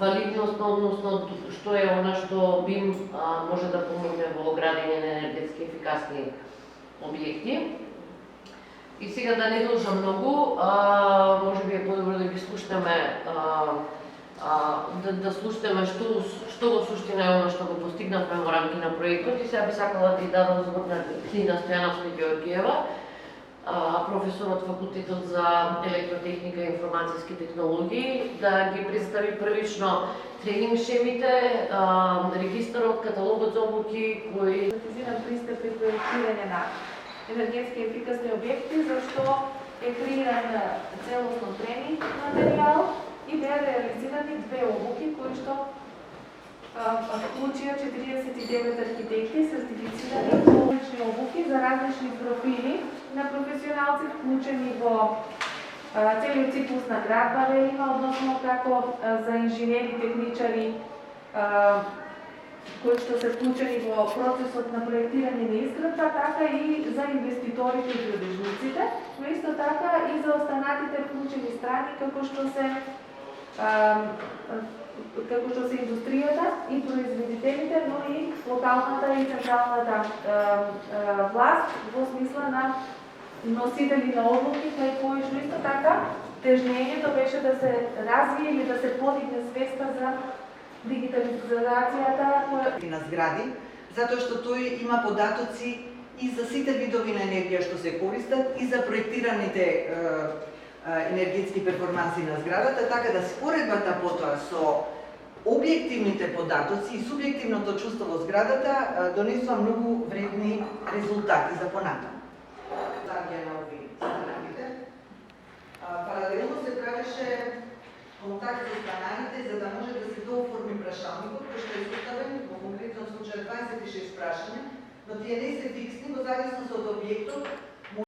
валидност, односно што е она што БИМ може да помогне во градење на енергетски ефикасни објекти. И сега да не должа многу, може би е подобро да ги слушнеме, да слушнеме што во суштина е она што го постигнавме во рамки на проектот. И сега би сакала да ја дадам збор на Тина Стојановска-Ѓоргиева, професор од Факултетот за електротехника и информацијски технологии, да ги представи првично тренинг шемите, регистарот, каталогот за обуки кои пристап при проектирање на енергетски ефикасни објекти, зашто е креиран целосно тренинг материјал и беа реализирани две обуки кои што вклучија 49 архитекти сертифицирани различни обуки за различни профили на професионалци, вклучени во целиот циклус на градба, велима, односно како за инженери, техничари, кои што се вклучени во процесот на проектирање на изградба, така и за инвеститорите и градежниците, но исто така и за останатите вклучени страни, како што се индустријата и производителите, но и локалната и централната власт во смисла на носители на одлуки, кои што исто така тежнењето беше да се развие или да се подигне свеста за дигитализацијата на згради, затоа што тој има податоци и за сите видови на енергија што се користат и за проектираните енергетски перформанси на зградата, така да споредбата потоа со објективните податоци и субјективното чувство во зградата донесува многу вредни резултати за понатаму. Паралелно се правеше контакт со странаните за да може да се дооформи прашалникот, кој што е составен во конкретен случај 26 прашања, но тие не се фиксни во зависност од објектот